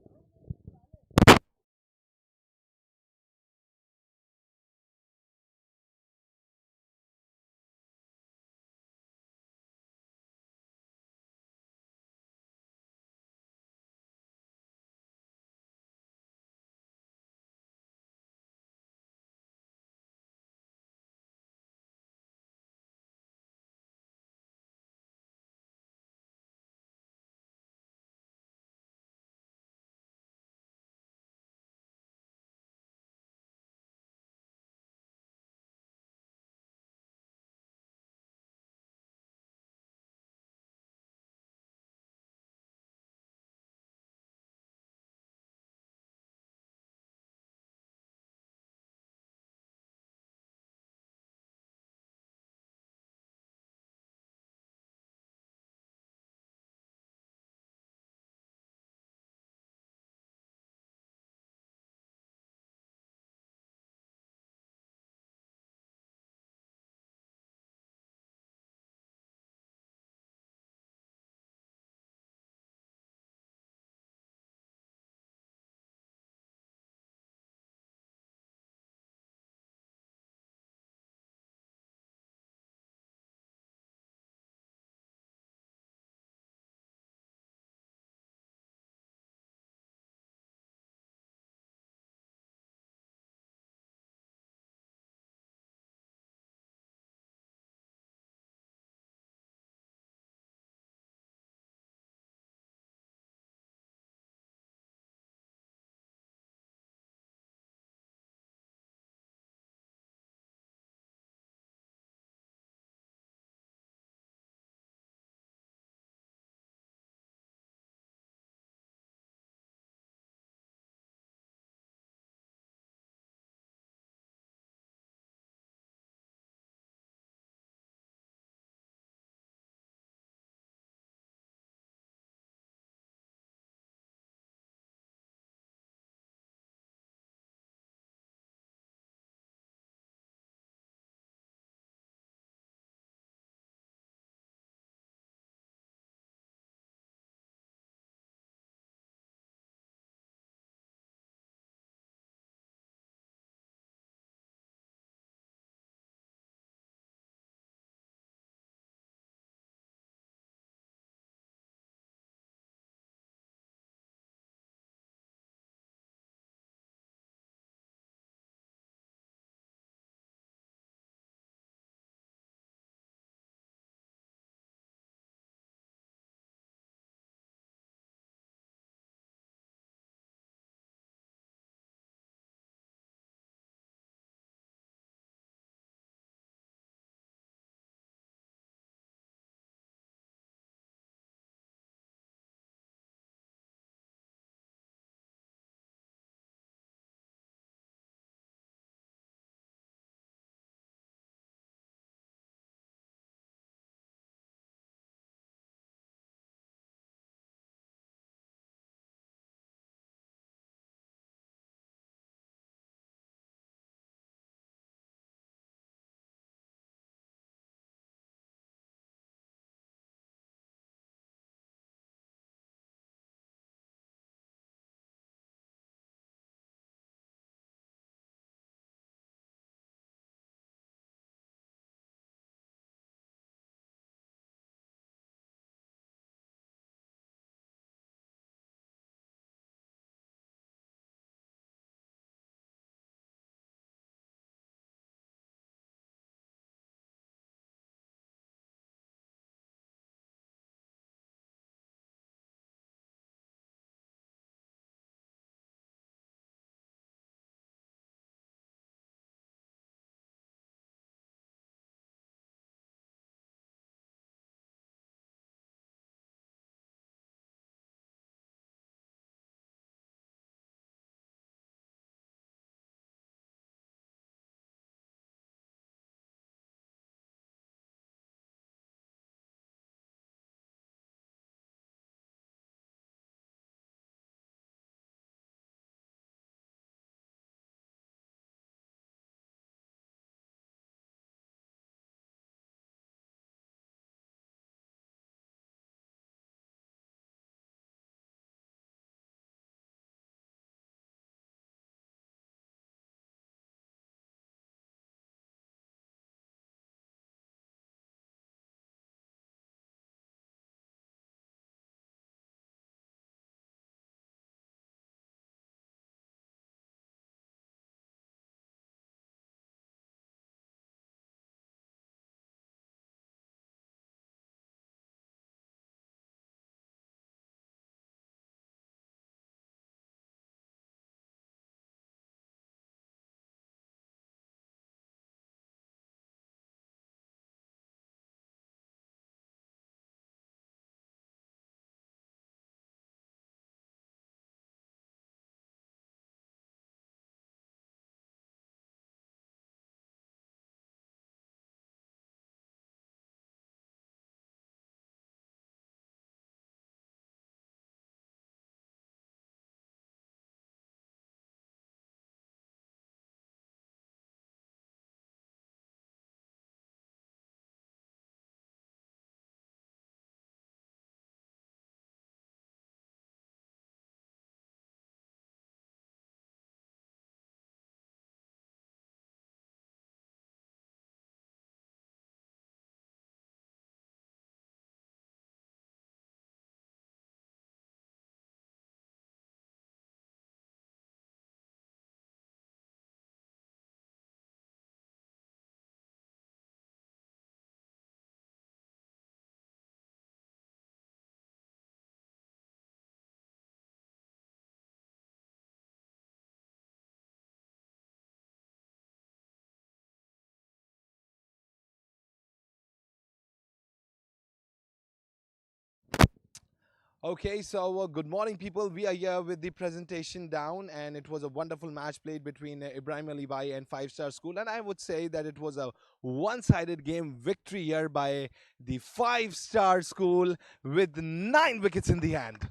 Okay, so good morning, people. We are here with the presentation down, and it was a wonderful match played between Ibrahim Ali Bhai and Five Star School. And I would say that it was a one sided game victory here by the Five Star School with 9 wickets in the hand.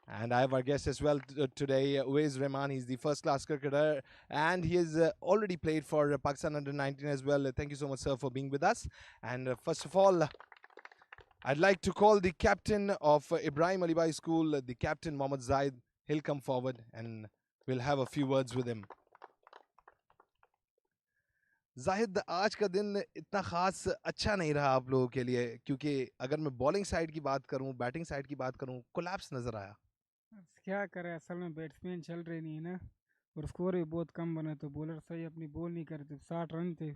And I have our guest as well today, Uwais Rahman. He's the first class cricketer, and he has already played for Pakistan under 19 as well. Thank you so much, sir, for being with us. And first of all, I'd like to call the captain of Ibrahim Ali Bhai School, the captain Mohammad Zaid. He'll come forward and we'll have a few words with him. Zahid, आज का दिन इतना खास अच्छा नहीं रहा आप लोगों के लिए, क्योंकि अगर मैं बॉलिंग साइड की बात करूं, बैटिंग साइड की बात करूं, कोलैप्स नजर आया। क्या करें, असल में बैट्समैन चल रहे नहीं है ना, और स्कोर भी बहुत कम बने, तो बॉलर सही अपनी बॉल नहीं करते। 60 रन थे,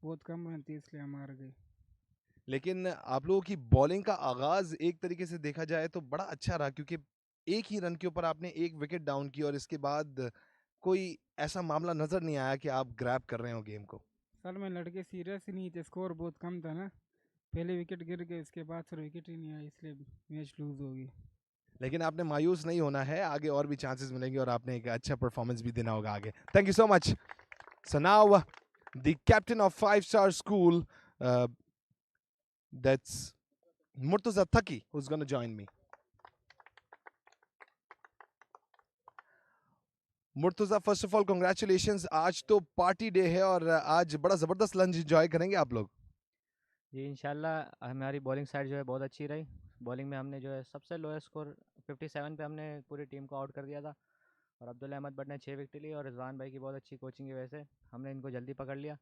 बहुत कम रन थे, इसलिए हम हार गए। लेकिन आप लोगों की बॉलिंग का आगाज एक तरीके से देखा जाए तो बड़ा अच्छा रहा, क्योंकि एक ही रन के ऊपर आपने 1 विकेट डाउन की और इसके बाद कोई ऐसा मामला नजर नहीं आया कि आप ग्रैब कर रहे हो गेम को। असल में लड़के सीरियस ही नहीं थे, स्कोर बहुत कम था ना। पहले विकेट गिर गए, उसके बाद फिर विकेट ही नहीं आया, इसलिए मैच लूज हो गई। लेकिन आपने मायूस नहीं होना है, आगे और भी चांसेस मिलेंगे और आपने एक अच्छा परफॉर्मेंस भी देना होगा आगे। Thank you so much. So now the captain of five star school, that's Murtaza Thaki, who's going to join me. Murtaza, first of all congratulations. आज तो पार्टी डे है और आज बड़ा ज़बरदस्त लंच एंजॉय करेंगे आप लोग। जी इंशाल्लाह हमारी बॉलिंग साइड जो है बहुत अच्छी रही। बॉलिंग में हमने जो है सबसे लोएस्ट स्कोर 57 पे हमने पूरी टीम को आउट कर दिया था, और अब्दुल अहमद बट ने 6 विकेट ली, और रिजवान भाई की बहुत अच्छी कोचिंग की वजह से हमने इनको जल्दी पकड़ लिया,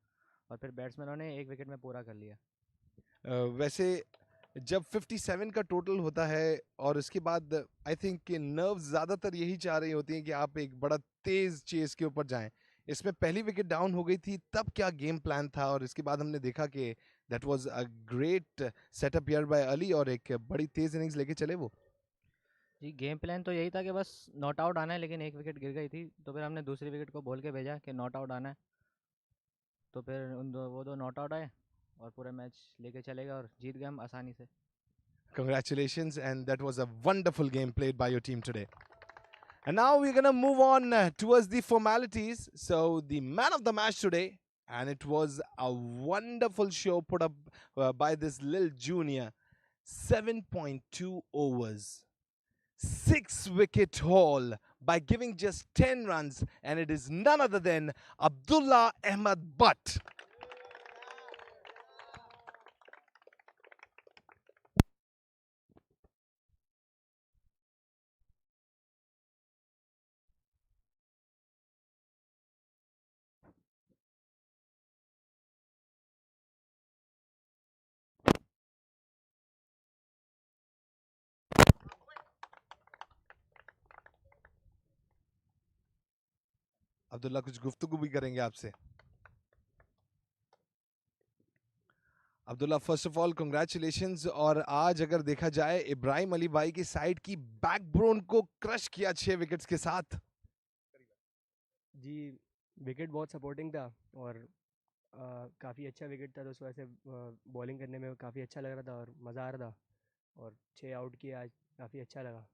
और फिर बैट्समैनों ने 1 विकेट में पूरा कर लिया। वैसे जब 57 का टोटल होता है और उसके बाद आई थिंक कि नर्व्स ज़्यादातर यही चाह रही होती हैं कि आप एक बड़ा तेज़ चेस के ऊपर जाएं। इसमें पहली विकेट डाउन हो गई थी, तब क्या गेम प्लान था? और इसके बाद हमने देखा कि that was a great setup here bye Ali और एक बड़ी तेज़ इनिंग्स लेके चले वो। जी गेम प्लान तो यही था कि बस नॉट आउट आना है, लेकिन 1 विकेट गिर गई थी, तो फिर हमने दूसरी विकेट को बोल के भेजा कि नॉट आउट आना है, तो फिर वो दो नॉट आउट आए और पूरा मैच लेके चले गए और जीत गए हम आसानी से। Congratulations, and that was a wonderful game played by your team today. And now we're going to move on towards the formalities. So, the man of the match today, and it was a wonderful show put up by this little junior. 7.2 overs, 6 wicket haul by giving just 10 runs, and it is none other than Abdullah Ahmad Butt. Abdullah कुछ गुफ्तगू भी करेंगे आपसे। Abdullah, first of all congratulations. और आज अगर देखा जाए, इब्राहिम अली भाई की साइड की बैकबोन को क्रश किया 6 विकेट्स के साथ। जी विकेट बहुत सपोर्टिंग था, और काफ़ी अच्छा विकेट था, तो उस वजह से बॉलिंग करने में काफ़ी अच्छा लग रहा था और मज़ा आ रहा था, और 6 आउट किए आज, काफ़ी अच्छा लगा।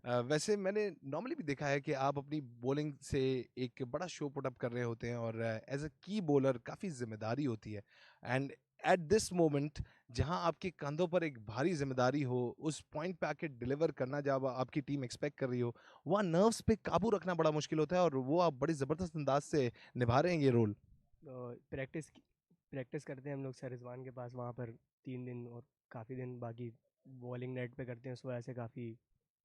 वैसे मैंने नॉर्मली भी देखा है कि आप अपनी बॉलिंग से एक बड़ा शो पुट अप कर रहे होते हैं और एज अ की बॉलर काफ़ी जिम्मेदारी होती है। एंड एट दिस मोमेंट, जहां आपके कंधों पर एक भारी जिम्मेदारी हो, उस पॉइंट पे आके डिलीवर करना जब आपकी टीम एक्सपेक्ट कर रही हो, वहाँ नर्व्स पे काबू रखना बड़ा मुश्किल होता है और वो आप बड़ी ज़बरदस्त अंदाज से निभा रहे हैं ये रोल। प्रैक्टिस प्रैक्टिस करते हैं हम लोग सर रिजवान के पास, वहाँ पर 3 दिन और काफ़ी दिन बाकी बॉलिंग नेट पे करते हैं, उस वजह से काफ़ी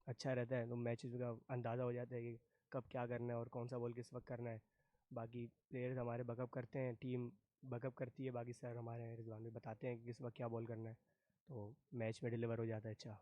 अच्छा रहता है, तो मैचेस का अंदाज़ा हो जाता है कि कब क्या करना है और कौन सा बॉल किस वक्त करना है। बाकी प्लेयर्स हमारे बैकअप करते हैं, टीम बैकअप करती है, बाकी सर हमारे रिजवान भी बताते हैं कि किस वक्त क्या बॉल करना है, तो मैच में डिलीवर हो जाता है अच्छा।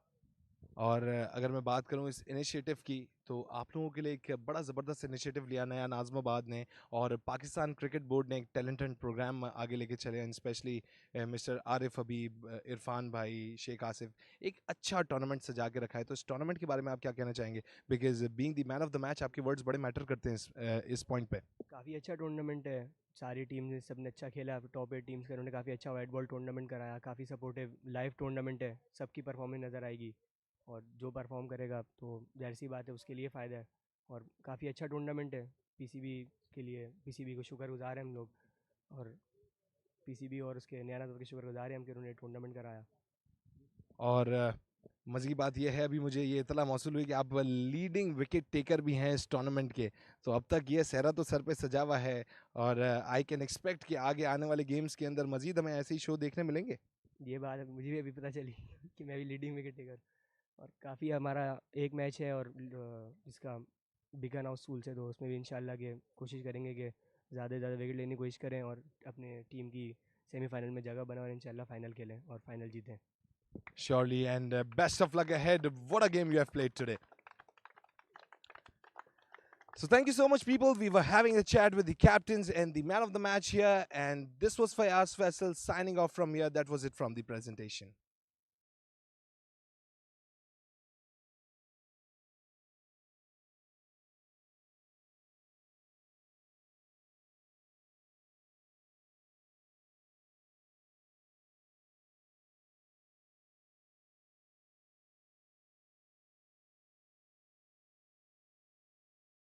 और अगर मैं बात करूं इस इनिशिएटिव की, तो आप लोगों के लिए एक बड़ा ज़बरदस्त इनिशिएटिव लिया नया नाज़िमाबाद ने, और पाकिस्तान क्रिकेट बोर्ड ने एक टैलेंट हंट प्रोग्राम आगे लेके चले हैं, स्पेशली मिस्टर आरिफ हबीब, इरफान भाई, शेख आसिफ, एक अच्छा टूर्नामेंट सजा के रखा है। तो इस टूर्नामेंट के बारे में आप क्या कहना चाहेंगे? Because being the man of the match, आपके वर्ड्स बड़े मैटर करते हैं इस पॉइंट पे। काफ़ी अच्छा टूर्नामेंट है, सारी टीम ने सब ने अच्छा खेला, टॉप 8 टीम्स का उन्होंने काफ़ी अच्छा वाइट बॉल टूर्नामेंट कराया, काफ़ी सपोर्टिव लाइव टूर्नामेंट है, सबकी परफॉर्मेंस नज़र आएगी और जो परफॉर्म करेगा तो जाहिर सी बात है उसके लिए फ़ायदा है। और काफ़ी अच्छा टूर्नामेंट है पीसीबी के लिए, पीसीबी को शुक्रगुजार हैं हम लोग, और पीसीबी और उसके नया नाजर के शुक्रगुजार हैं हम कि उन्होंने टूर्नामेंट कराया। और मज़े की बात यह है, अभी मुझे ये इतला मौसूल हुई कि आप लीडिंग विकेट टेकर भी हैं इस टूर्नामेंट के। तो अब तक ये सहरा तो सर पे सजा हुआ है, और आई कैन एक्सपेक्ट कि आगे आने वाले गेम्स के अंदर मज़ीद हमें ऐसे ही शो देखने मिलेंगे। ये बात मुझे भी अभी पता चली कि मैं भी लीडिंग विकेट टेकर, और काफ़ी हमारा एक मैच है और इसका बिगन हाउस स्कूल से, तो उसमें भी इंशाल्लाह के कोशिश करेंगे कि ज़्यादा से ज़्यादा विकेट लेने की कोशिश करें और अपने टीम की सेमीफाइनल में जगह बनाएं और इंशाल्लाह फाइनल खेलें और final जीतें। Surely, and best of luck ahead. What a game you have played today. So thank you so much, people. We were having a chat with the captains and the man of the match here, and this was Fayaz Faisal signing off from here. That was it from the presentation.